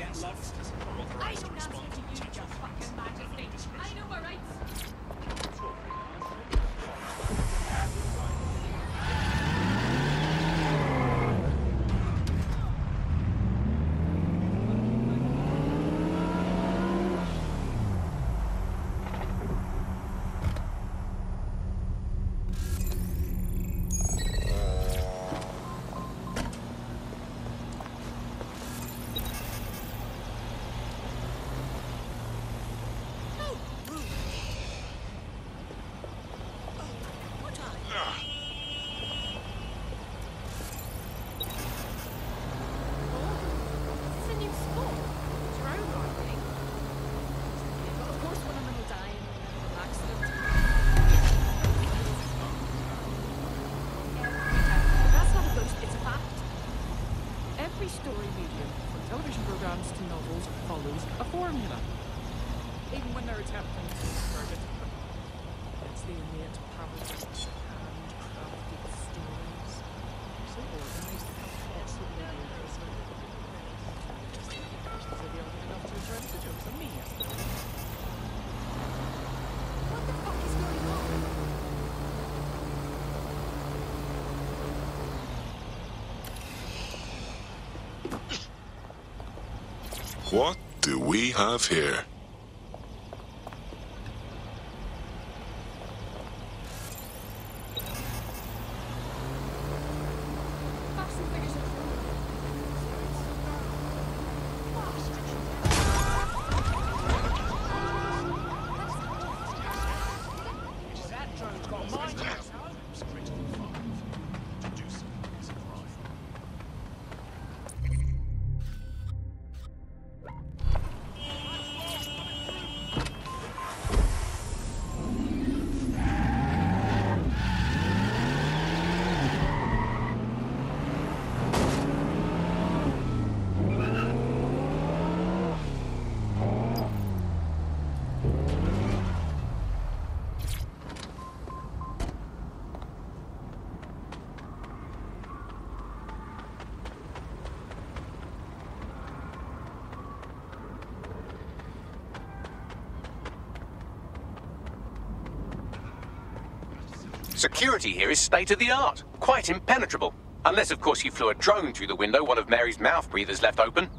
I don't answer to you, your fucking majesty. I know my rights. What do we have here? Security here is state-of-the-art, quite impenetrable. Unless, of course, you flew a drone through the window one of Mary's mouth breathers left open.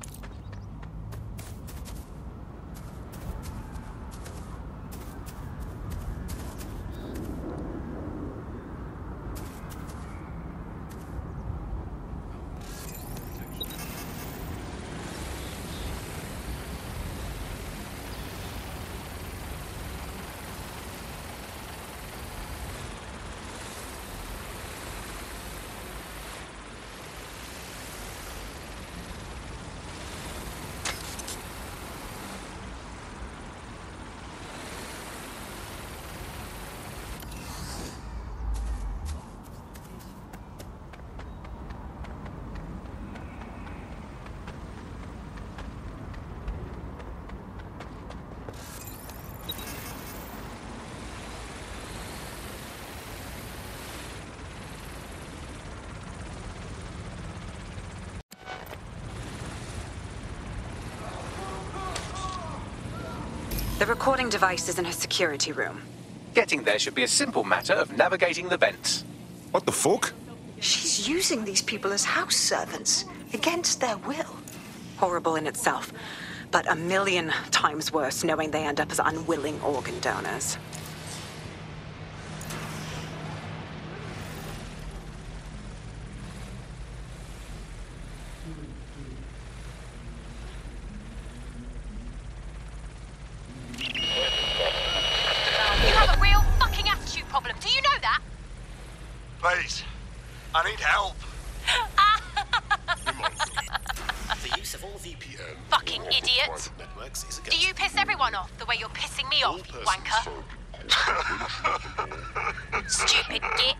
The recording device is in her security room. Getting there should be a simple matter of navigating the vents. What the fuck? She's using these people as house servants, against their will. Horrible in itself, but a million times worse knowing they end up as unwilling organ donors. Please, I need help. The use of all VPN fucking idiot. private networks is Do you piss everyone off the way you're pissing me off, you wanker? Stupid git.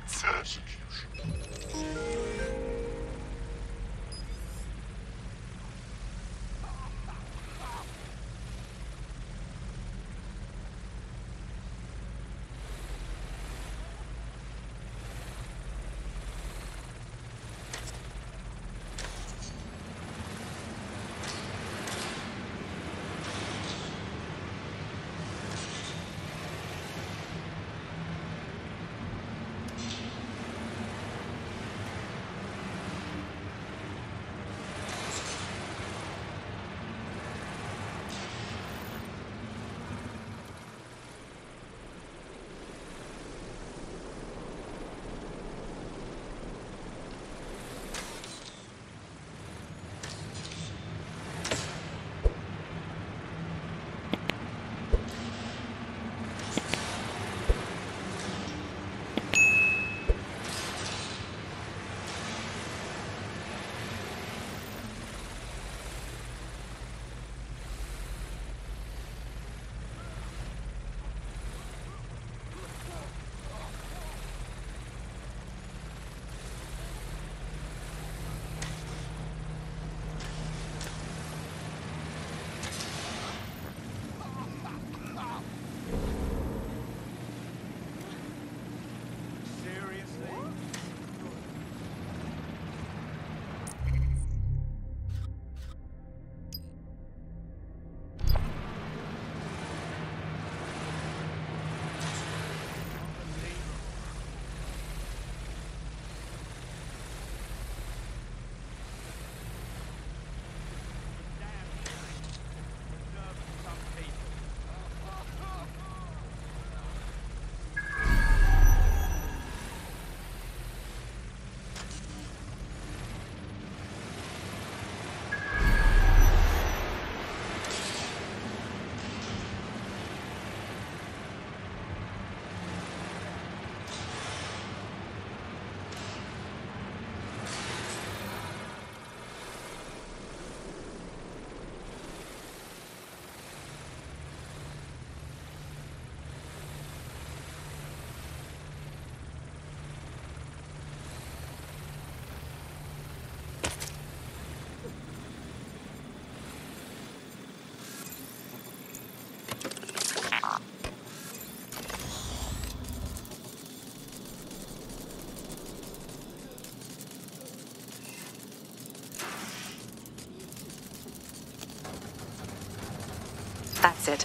That's it.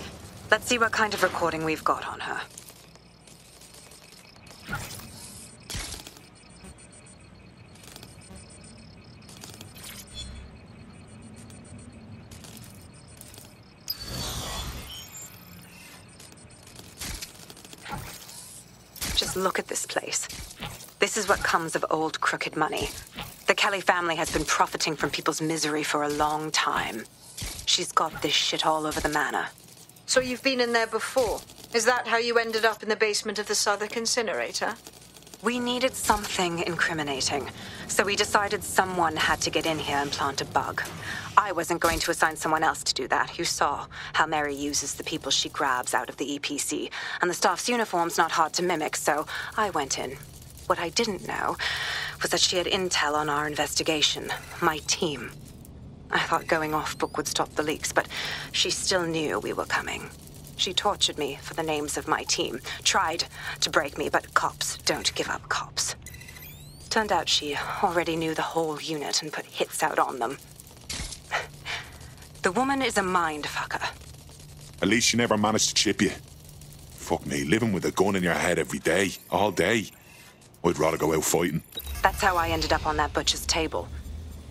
Let's see what kind of recording we've got on her. Just look at this place. This is what comes of old crooked money. The Kelley family has been profiting from people's misery for a long time. She's got this shit all over the manor. So you've been in there before? Is that how you ended up in the basement of the Southwark incinerator? We needed something incriminating, so we decided someone had to get in here and plant a bug. I wasn't going to assign someone else to do that. You saw how Mary uses the people she grabs out of the EPC, and the staff's uniform's not hard to mimic, so I went in. What I didn't know was that she had intel on our investigation, my team. I thought going off book would stop the leaks, but she still knew we were coming. She tortured me for the names of my team, tried to break me, but cops don't give up cops. Turned out she already knew the whole unit and put hits out on them. The woman is a mind-fucker. At least she never managed to chip you. Fuck me, living with a gun in your head every day, all day. I'd rather go out fighting. That's how I ended up on that butcher's table.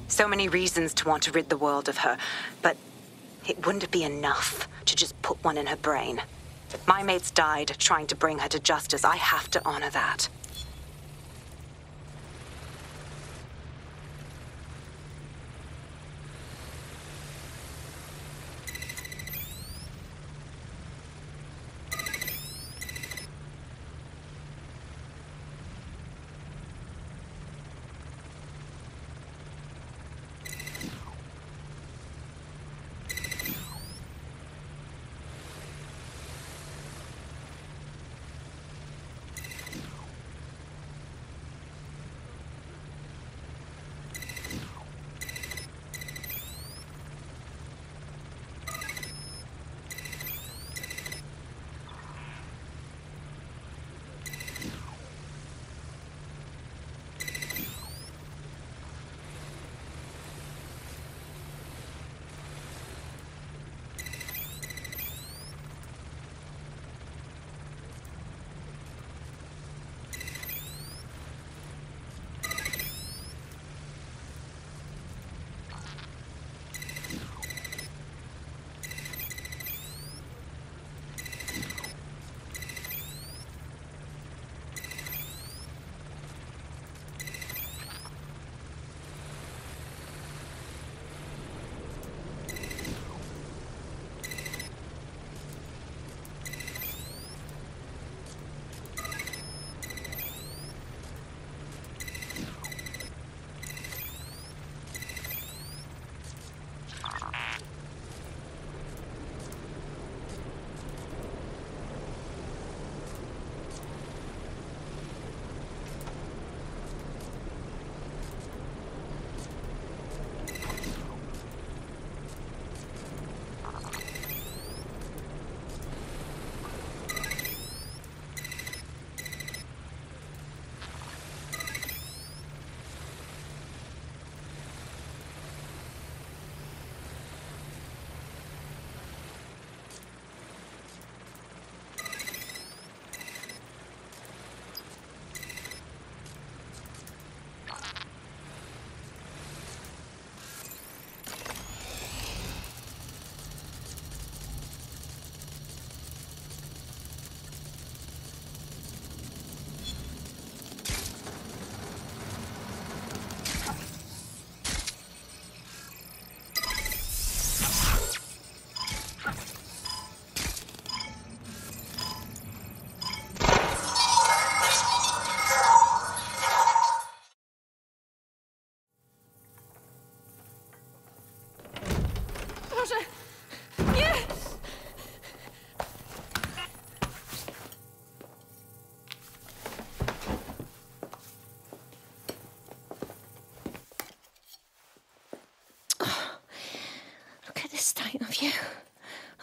So many reasons to want to rid the world of her, but it wouldn't be enough to just put one in her brain. My mates died trying to bring her to justice. I have to honor that.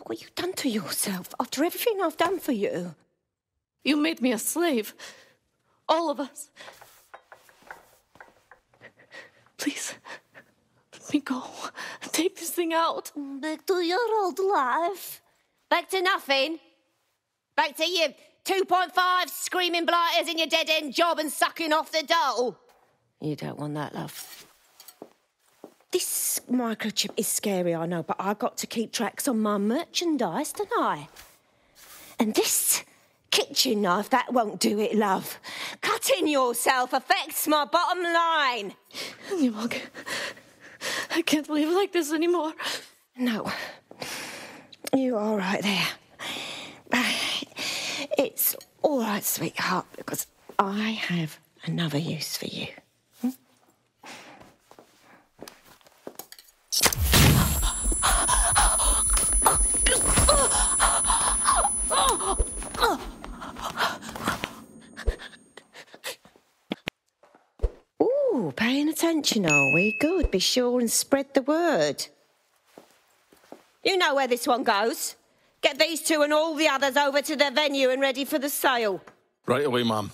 What you've done to yourself after everything I've done for you. You made me a slave. All of us. Please, let me go. Take this thing out. Back to your old life. Back to nothing? Back to your 2.5 screaming blighters in your dead-end job and sucking off the dole? You don't want that, love. This microchip is scary, I know, but I've got to keep tracks on my merchandise, don't I? And this kitchen knife, that won't do it, love. Cutting yourself affects my bottom line. I can't live like this anymore. No. You're all right there. It's all right, sweetheart, because I have another use for you. Ooh, paying attention, are we? Good. Be sure and spread the word. You know where this one goes. Get these two and all the others over to their venue and ready for the sale. Right away, ma'am.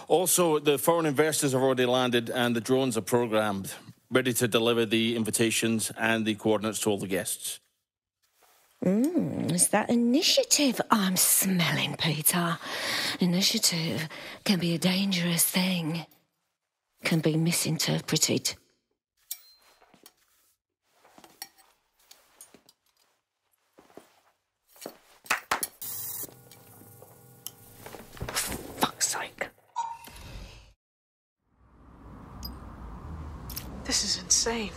Also, the foreign investors have already landed and the drones are programmed, ready to deliver the invitations and the coordinates to all the guests. Is that initiative I'm smelling, Peter? Initiative can be a dangerous thing. Can be misinterpreted. Fuck's sake. This is insane.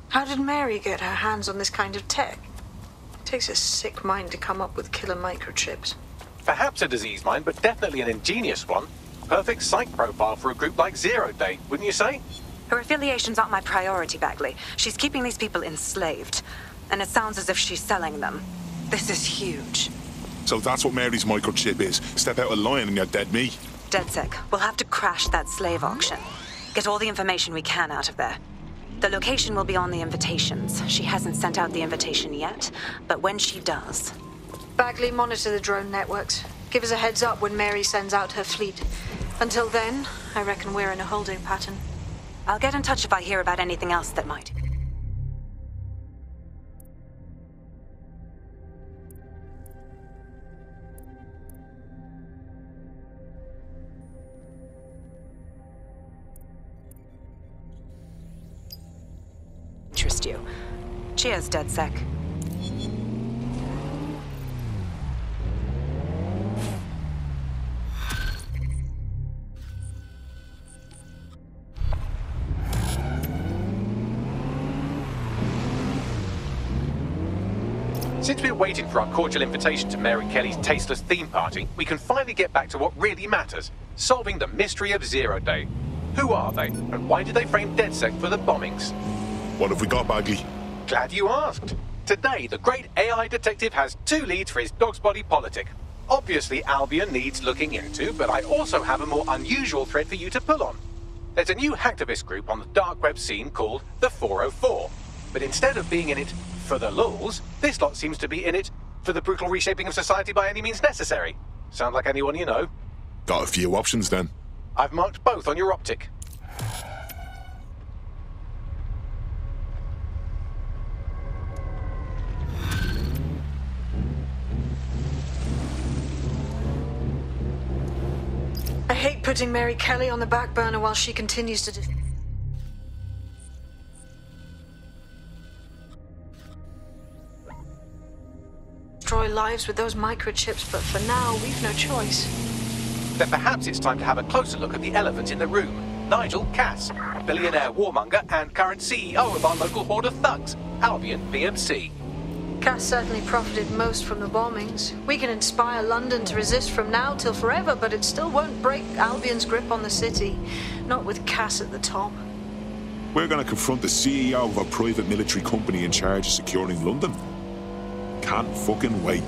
How did Mary get her hands on this kind of tech? It takes a sick mind to come up with killer microchips. Perhaps a disease mind, but definitely an ingenious one. Perfect psych profile for a group like Zero Day, wouldn't you say? Her affiliations aren't my priority, Bagley. She's keeping these people enslaved. And it sounds as if she's selling them. This is huge. So that's what Mary's microchip is. Step out of line and you're dead meat. DedSec, we'll have to crash that slave auction. Get all the information we can out of there. The location will be on the invitations. She hasn't sent out the invitation yet, but when she does... Bagley, monitor the drone networks. Give us a heads up when Mary sends out her fleet. Until then, I reckon we're in a holding pattern. I'll get in touch if I hear about anything else that might. Interest you. Cheers, DedSec. Since we're waiting for our cordial invitation to Mary Kelley's tasteless theme party, we can finally get back to what really matters, solving the mystery of Zero Day. Who are they, and why did they frame DedSec for the bombings? What have we got, Bagley? Glad you asked. Today, the great AI detective has 2 leads for his dog's body politic. Obviously, Albion needs looking into, but I also have a more unusual thread for you to pull on. There's a new hacktivist group on the dark web scene called the 404. But instead of being in it for the lulz, this lot seems to be in it for the brutal reshaping of society by any means necessary. Sound like anyone you know? Got a few options then. I've marked both on your optic. I hate putting Mary Kelley on the back burner while she continues to destroy lives with those microchips, but for now, we've no choice. Then perhaps it's time to have a closer look at the elephant in the room. Nigel Cass, billionaire warmonger and current CEO of our local horde of thugs, Albion BMC. Cass certainly profited most from the bombings. We can inspire London to resist from now till forever, but it still won't break Albion's grip on the city. Not with Cass at the top. We're going to confront the CEO of a private military company in charge of securing London. Can't fucking wait.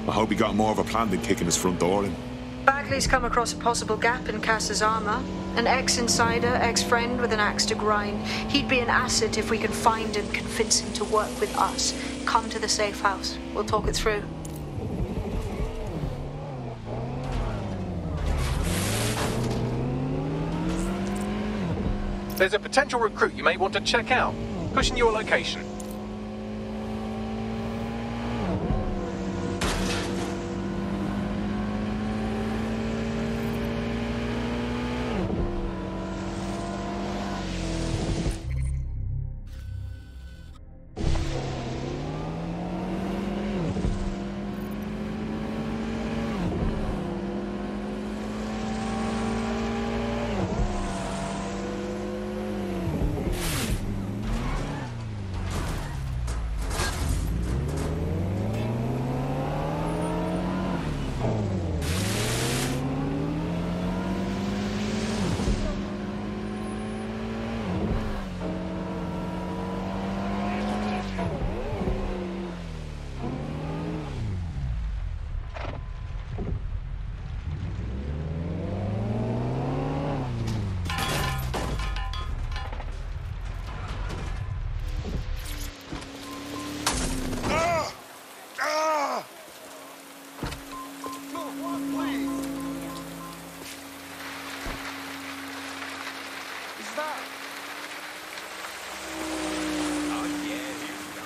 I hope he got more of a plan than kicking his front door in. Bagley's come across a possible gap in Cass's armor. An ex-insider, ex-friend with an axe to grind. He'd be an asset if we can find and convince him to work with us. Come to the safe house. We'll talk it through. There's a potential recruit you may want to check out. Pushing your location. that? Oh, yeah, here we go.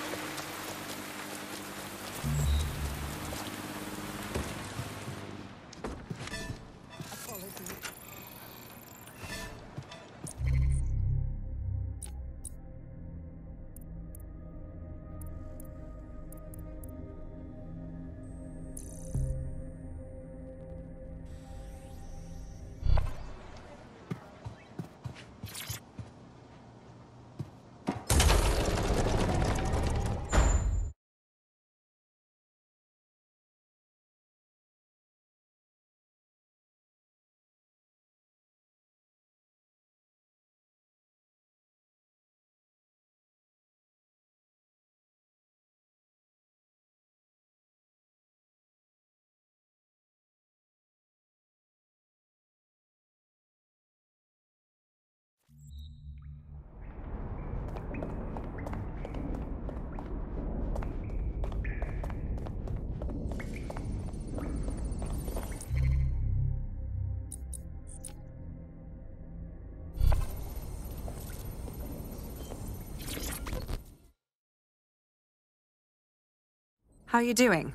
How are you doing?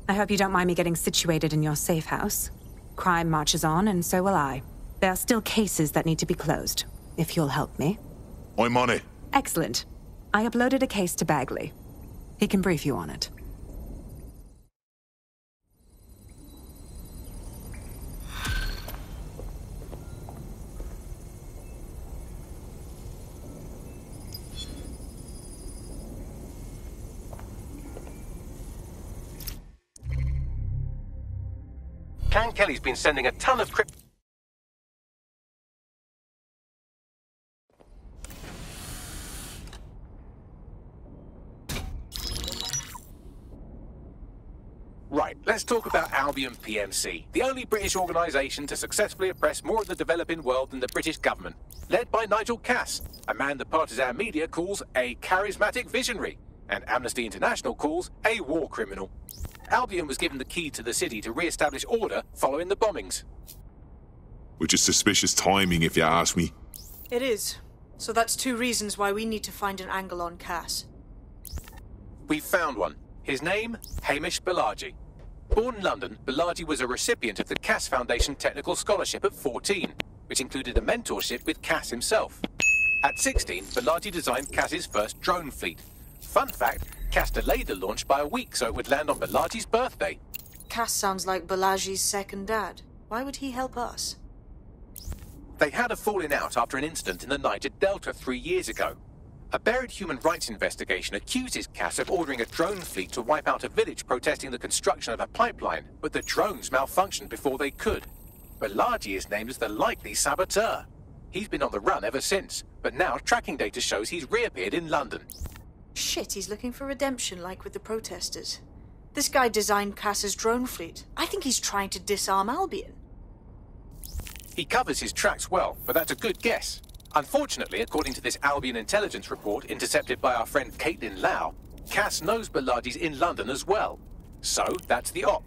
I hope you don't mind me getting situated in your safe house. Crime marches on, and so will I. There are still cases that need to be closed, if you'll help me. I'm on it. Excellent. I uploaded a case to Bagley. He can brief you on it. Kelley's been sending a ton of crypt... Right, let's talk about Albion PMC, the only British organisation to successfully oppress more of the developing world than the British government, led by Nigel Cass, a man the partisan media calls a charismatic visionary, and Amnesty International calls a war criminal. Albion was given the key to the city to re-establish order following the bombings. Which is suspicious timing, if you ask me. It is. So that's two reasons why we need to find an angle on Cass. We've found one. His name, Hamish Balaji. Born in London, Balaji was a recipient of the Cass Foundation Technical Scholarship at 14, which included a mentorship with Cass himself. At 16, Balaji designed Cass's first drone fleet. Fun fact, Cass delayed the launch by a week so it would land on Balaji's birthday. Cass sounds like Balaji's second dad. Why would he help us? They had a falling out after an incident in the Niger Delta 3 years ago. A buried human rights investigation accuses Cass of ordering a drone fleet to wipe out a village protesting the construction of a pipeline, but the drones malfunctioned before they could. Balaji is named as the likely saboteur. He's been on the run ever since, but now tracking data shows he's reappeared in London. Shit, he's looking for redemption like with the protesters. This guy designed Cass's drone fleet. I think he's trying to disarm Albion. He covers his tracks well, but that's a good guess. Unfortunately, according to this Albion intelligence report intercepted by our friend Caitlin Lau, Cass knows Balaji's in London as well. So, that's the op.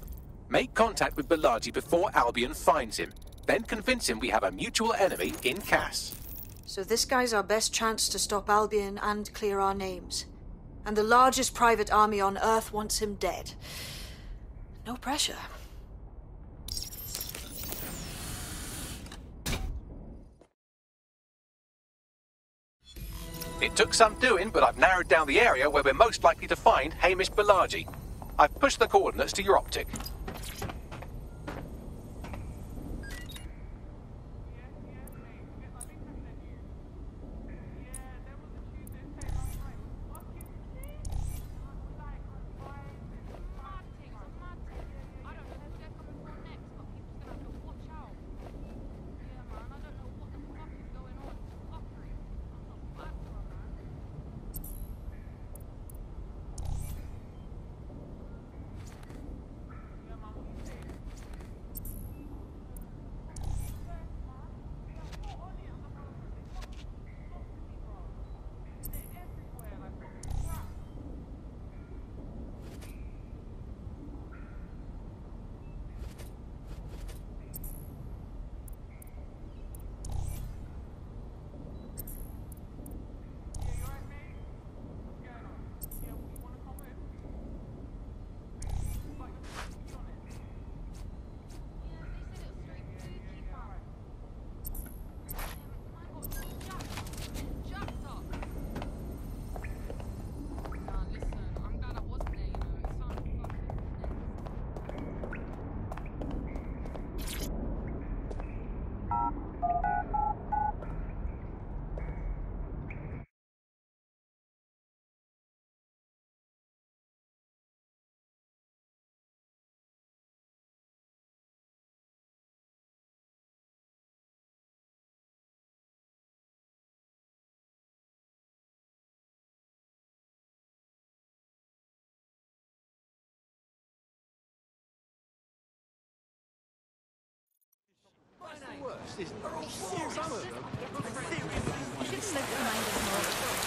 Make contact with Balaji before Albion finds him. Then convince him we have a mutual enemy in Cass. So this guy's our best chance to stop Albion and clear our names. And the largest private army on Earth wants him dead. No pressure. It took some doing, but I've narrowed down the area where we're most likely to find Hamish Balaji. I've pushed the coordinates to your optic. This isn't some of them. You shouldn't live behind us